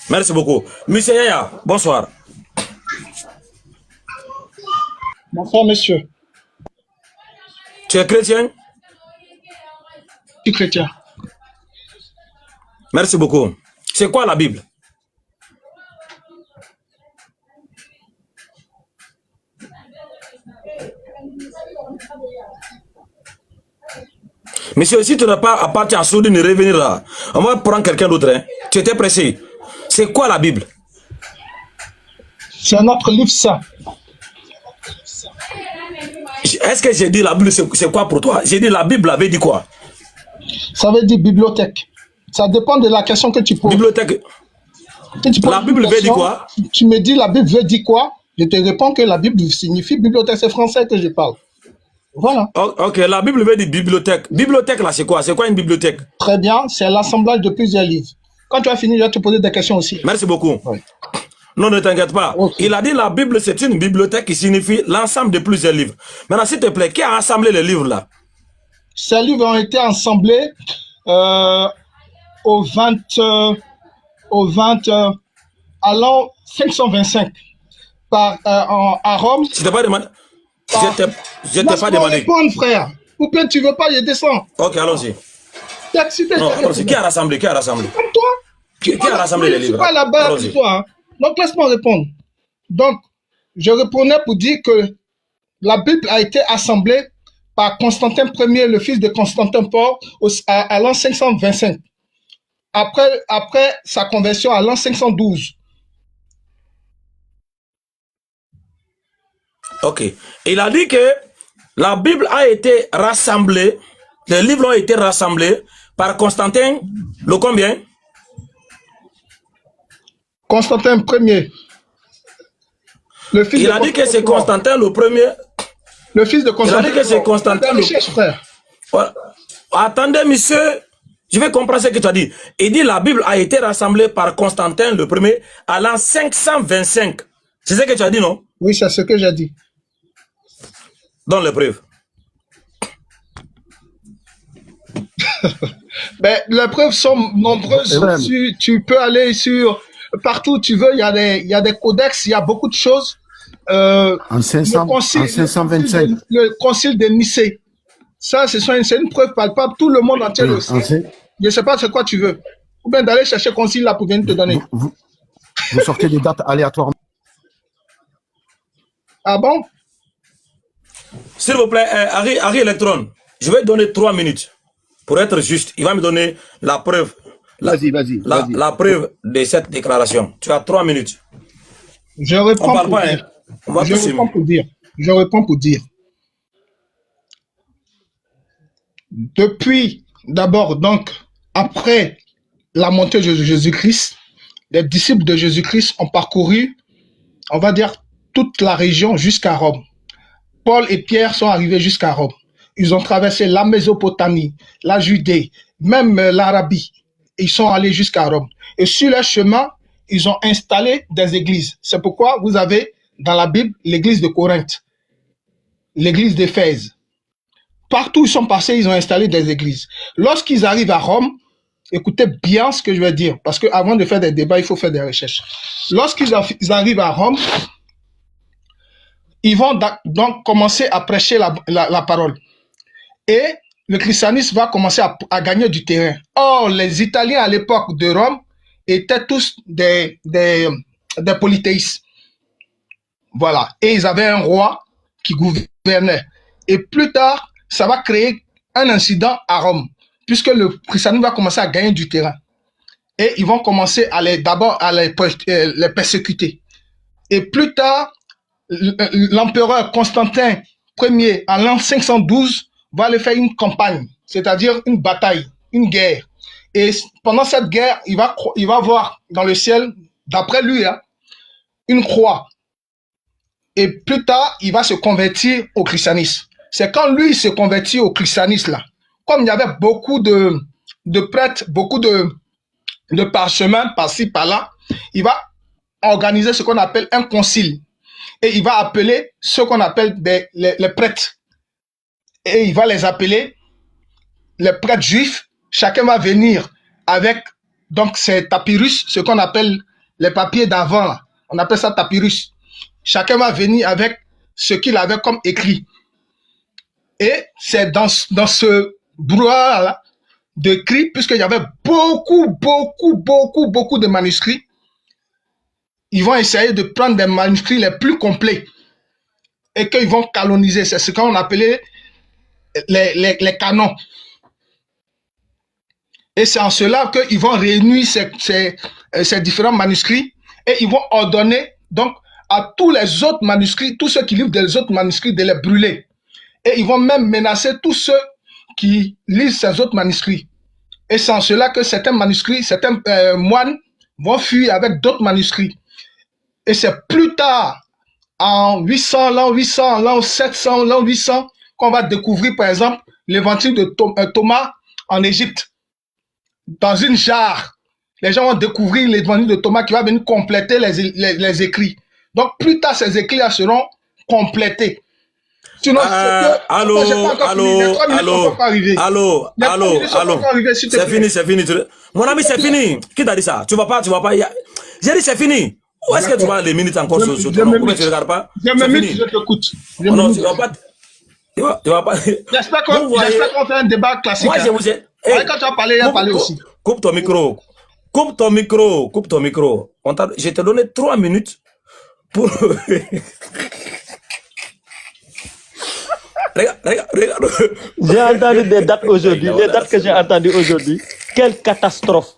Merci beaucoup. Monsieur Yaya, bonsoir. Bonsoir, monsieur. Tu es chrétien? Je suis chrétien. Merci beaucoup. C'est quoi la Bible? Monsieur, si tu n'as pas à partir à Soudine et revenir là, on va prendre quelqu'un d'autre. Hein. Tu étais pressé. C'est quoi la Bible? C'est notre livre saint. Est-ce que j'ai dit la Bible, c'est quoi pour toi? J'ai dit la Bible avait dit quoi? Ça veut dire bibliothèque. Ça dépend de la question que tu poses. Bibliothèque. Si tu poses La Bible veut dire quoi? Tu me dis la Bible veut dire quoi? Je te réponds que la Bible signifie bibliothèque. C'est français que je parle. Voilà. Oh, ok, la Bible veut dire bibliothèque. Bibliothèque là, c'est quoi? C'est quoi une bibliothèque? Très bien. C'est l'assemblage de plusieurs livres. Quand tu as fini, je vais te poser des questions aussi. Merci beaucoup. Oui. Non, ne t'inquiète pas. Okay. Il a dit la Bible, c'est une bibliothèque qui signifie l'ensemble de plusieurs livres. Maintenant, s'il te plaît, qui a rassemblé les livres là? Ces livres ont été assemblés allant 525 à Rome. Je t'ai pas demandé. Je t'ai pas demandé. Répondre, frère. Ou bien tu veux pas, je descends. Ok, allons-y. Non, allons-y. Qui a rassemblé? Qui a rassemblé? Comme toi. Qui a rassemblé les livres? Je suis pas là-bas pour toi. Hein. Donc laisse-moi répondre. Donc, je répondais pour dire que la Bible a été assemblée par Constantin Ier, le fils de Constantin Pore, à l'an 525. Après sa conversion à l'an 512. Ok. Il a dit que la Bible a été rassemblée, les livres ont été rassemblés par Constantin, le combien? Constantin Ier. Le fils il a dit que c'est Constantin le premier. Le fils de Constantin. Il a dit que c'est Constantin le frère. Voilà. Attendez, monsieur, je vais comprendre ce que tu as dit. Il dit la Bible a été rassemblée par Constantin le premier à l'an 525. C'est ce que tu as dit, non? Oui, c'est ce que j'ai dit. Dans les preuves. Ben, les preuves sont nombreuses. Tu peux aller sur partout où tu veux. Il y a des codex, il y a beaucoup de choses. En 525. Le concile de Nicée. Ça, c'est une preuve palpable. Tout le monde entier le sait. Je ne sais pas ce quoi tu veux. Ou bien d'aller chercher concile là pour venir te donner. Vous sortez des dates aléatoirement. Ah bon? S'il vous plaît, Harry Electron, je vais donner 3 minutes pour être juste. Il va me donner la preuve. La preuve de cette déclaration. Tu as 3 minutes. Je réponds pour dire. Je réponds pour dire. Depuis, d'abord, donc, après la montée de Jésus-Christ, les disciples de Jésus-Christ ont parcouru, on va dire, toute la région jusqu'à Rome. Paul et Pierre sont arrivés jusqu'à Rome. Ils ont traversé la Mésopotamie, la Judée, même l'Arabie. Ils sont allés jusqu'à Rome. Et sur leur chemin, ils ont installé des églises. C'est pourquoi vous avez dans la Bible l'église de Corinthe, l'église d'Éphèse. Partout où ils sont passés, ils ont installé des églises. Lorsqu'ils arrivent à Rome, écoutez bien ce que je vais dire, parce qu'avant de faire des débats, il faut faire des recherches. Lorsqu'ils arrivent à Rome, ils vont donc commencer à prêcher la parole. Et le christianisme va commencer à gagner du terrain. Or, les Italiens à l'époque de Rome étaient tous des polythéistes. Voilà. Et ils avaient un roi qui gouvernait. Et plus tard, ça va créer un incident à Rome, puisque le christianisme va commencer à gagner du terrain. Et ils vont commencer d'abord à les persécuter. Et plus tard, l'empereur Constantin Ier, en l'an 512, va aller faire une campagne, c'est-à-dire une bataille, une guerre. Et pendant cette guerre, il va voir dans le ciel, d'après lui, une croix. Et plus tard, il va se convertir au christianisme. C'est quand lui se convertit au christianisme, là, comme il y avait beaucoup de prêtres, beaucoup de parchemins par-ci, par-là, il va organiser ce qu'on appelle un concile. Et il va appeler ce qu'on appelle les prêtres. Et il va les appeler les prêtres juifs. Chacun va venir avec donc ces papyrus, ce qu'on appelle les papiers d'avant, là. On appelle ça papyrus. Chacun va venir avec ce qu'il avait comme écrit. Et c'est dans ce brouhaha-là d'écrit, puisqu'il y avait beaucoup de manuscrits, ils vont essayer de prendre des manuscrits les plus complets et qu'ils vont canoniser. C'est ce qu'on appelait les canons. Et c'est en cela qu'ils vont réunir ces différents manuscrits et ils vont ordonner donc à tous les autres manuscrits, tous ceux qui livrent des autres manuscrits, de les brûler. Et ils vont même menacer tous ceux qui lisent ces autres manuscrits. Et c'est en cela que certains manuscrits, certains moines vont fuir avec d'autres manuscrits. Et c'est plus tard, en 800, l'an 800, l'an 700, l'an 800, qu'on va découvrir, par exemple, l'évangile de Thomas en Égypte, dans une jarre. Les gens vont découvrir l'évangile de Thomas qui va venir compléter les écrits. Donc, plus tard, ces écrits-là seront complétés. Sinon, allô, c'est fini. Mon ami, c'est fini. Qui t'a dit ça? Tu vas pas. J'ai dit c'est fini. Où est-ce que tu vas les minutes encore sur ton nom? Pourquoi tu ne regardes pas? Je t'écoute. Non, tu vas pas. Tu vas pas. J'espère qu'on fait un débat classique. Moi, je vous ai. Quand tu as parlé, il a parlé aussi. Coupe ton micro. Je t'ai donné 3 minutes pour. Regarde. J'ai entendu des dates aujourd'hui, les dates que j'ai entendues aujourd'hui. Quelle catastrophe!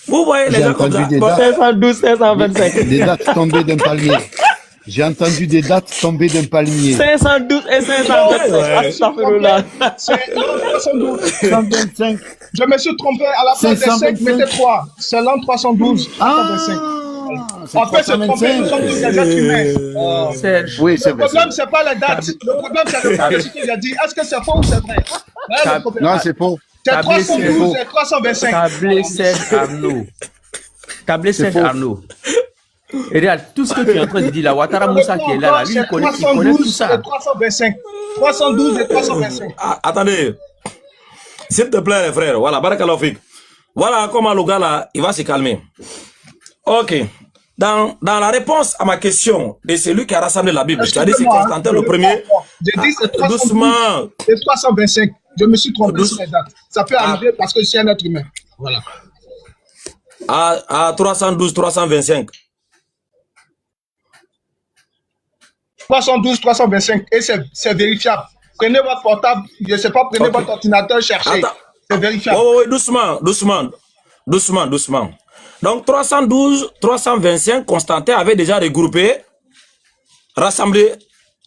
Vous voyez les gens comme ça. 512, 525. Des dates tombées d'un palmier. J'ai entendu des dates tombées d'un palmier. 512 et 525. C'est l'an 312. Je me suis trompé à la place des 5, mettez 3. C'est l'an 312. En fait, c'est trompé, nous sommes tous des êtres humains. Oui, c'est vrai. Le problème, c'est pas les dates. Le problème, c'est le prophétie qu'il a dit. Est-ce que c'est faux ou c'est vrai? Non, c'est faux. C'est 312 et 325. Tablé Saint Arnaud. Et regarde, tout ce que tu es en train de dire là, Ouattara Moussa qui est là, lui, il connaît tout ça. 325. 312 et 325. Attendez. S'il te plaît, les frères. Voilà, Barakallahu Fik. Voilà comment le gars là, il va se calmer. Ok. Dans la réponse à ma question de celui qui a rassemblé la Bible, tu as dit c'est Constantin le premier. J'ai dit c'est 312 doucement. et 325. Je me suis trompé sur les dates. Ça peut arriver parce que je suis un être humain. Voilà. À 312, 325. 312, 325. Et c'est vérifiable. Prenez votre portable, je ne sais pas, prenez votre ordinateur, cherchez. C'est vérifiable. Oui, doucement. Donc 312, 325, Constantin avait déjà regroupé, rassemblé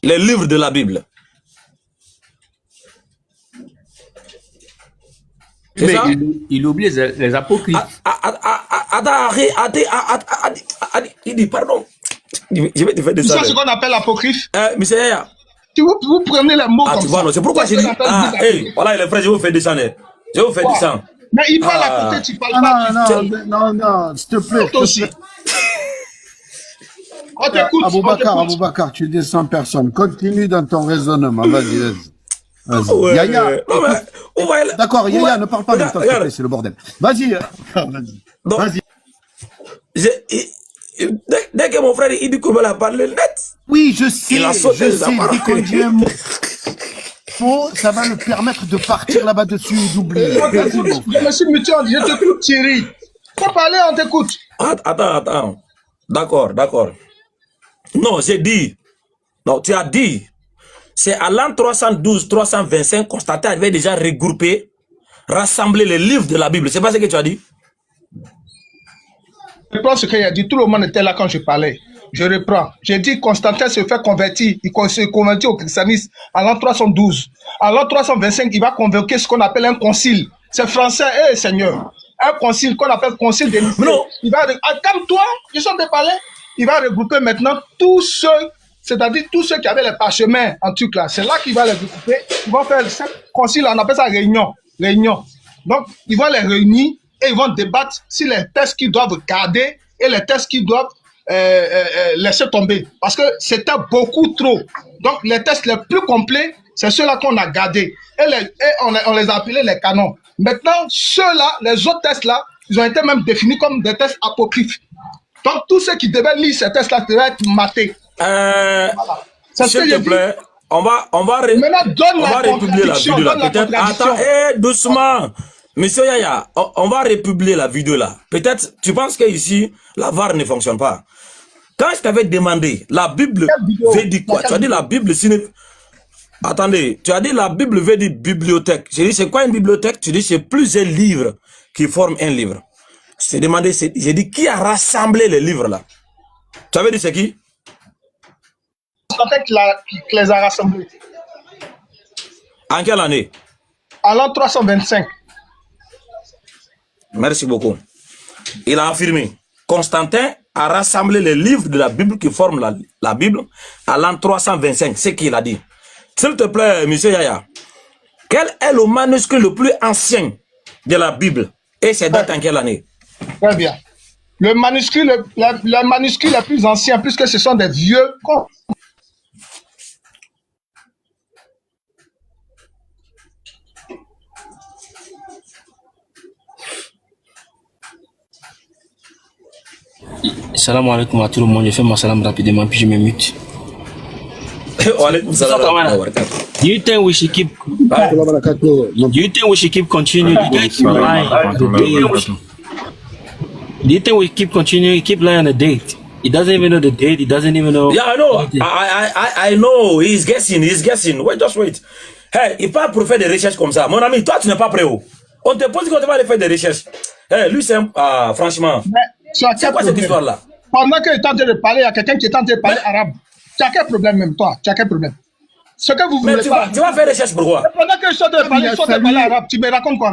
les livres de la Bible. Mais il oublie les apocryphes. Il dit pardon. Je vais te faire des ça. C'est ce qu'on appelle apocryphe. Monsieur Yaya. Vous prenez les mots comme tu vois, non, c'est pourquoi j'ai dit. Voilà, les frères, je vous fais descendre. Mais il parle à côté, tu parles pas. Non, s'il te plaît. Aussi. On t'écoute. Aboubakar, tu descends personne. Continue dans ton raisonnement. Vas-y. Ouais, Yaya. D'accord, Yaya, ne parle pas de toi, c'est le bordel. Vas-y. Vas-y. Dès que mon frère il dit qu'on va parler net. Oui, je sais. Dès qu'on dit un mot, ça va le permettre de partir là-bas dessus et d'oublier. Je me suis muté, je t'écoute, Thierry. Faut parler, on t'écoute. Attends. D'accord. Non, j'ai dit. Non, tu as dit. C'est à l'an 312, 325, Constantin avait déjà regroupé, rassemblé les livres de la Bible. C'est pas ce que tu as dit? Je reprends ce qu'il a dit. Tout le monde était là quand je parlais. Je reprends. J'ai dit Constantin se fait convertir. Il se convertit au christianisme en l'an 312. En l'an 325, il va convoquer ce qu'on appelle un concile. C'est français, Seigneur. Un concile qu'on appelle concile de Nicée. Il va calme-toi, je suis en train de parler. Il va regrouper maintenant tous ceux, c'est-à-dire tous ceux qui avaient les parchemins en truc là. C'est là qu'il va les regrouper. Ils vont faire ce concile, on appelle ça réunion. Donc, ils vont les réunir et ils vont débattre sur les textes qu'ils doivent garder et les textes qu'ils doivent laisser tomber. Parce que c'était beaucoup trop. Donc, les textes les plus complets, c'est ceux-là qu'on a gardés. Et on les a appelés les canons. Maintenant, ceux-là, les autres textes-là, ils ont été même définis comme des textes apocryphes. Donc, tous ceux qui devaient lire ces textes-là devaient être matés. S'il te plaît, on va republier la vidéo là. Peut-être, attends, doucement. Monsieur Yaya, on va republier la vidéo là. Peut-être, tu penses qu'ici, la VAR ne fonctionne pas. Quand je t'avais demandé, la Bible veut dire quoi? Tu as dit la Bible signifie... Attendez, tu as dit la Bible veut dire bibliothèque. J'ai dit, c'est quoi une bibliothèque? Tu dis, c'est plusieurs livres qui forment un livre. Je t'ai demandé, j'ai dit, qui a rassemblé les livres là? Tu avais dit, c'est qui? C'est qui les a rassemblés. En quelle année? En l'an 325. Merci beaucoup. Il a affirmé, Constantin a rassemblé les livres de la Bible qui forment la Bible à l'an 325. C'est ce qu'il a dit. S'il te plaît, monsieur Yaya, quel est le manuscrit le plus ancien de la Bible? Et c'est date en quelle année? Très bien. Le manuscrit le plus ancien, puisque ce sont des vieux... Salam alaikum à tout le monde. Je fais mon salam rapidement, puis je me mute. Do you think we should keep? Do you think we should keep continuing? Do you think we keep continuing? Keep lying on the date. He doesn't even know the date. He doesn't even know. Yeah, I know. I know. He's guessing. He's guessing. Wait, just wait. Hey, il parle pour faire des recherches comme ça. Mon ami, toi, tu n'es pas prêt. On te pose qu'on te va aller faire des recherches. Hey, lui, c'est franchement. C'est quoi cette histoire-là? Pendant qu'il est en train de parler, il y a quelqu'un qui est en train de parler arabe. Tu as quel problème même, toi? Tu as quel problème? Ce que vous voulez tu vas faire des recherches pour quoi? Pendant que je suis en train de parler arabe, tu me racontes quoi?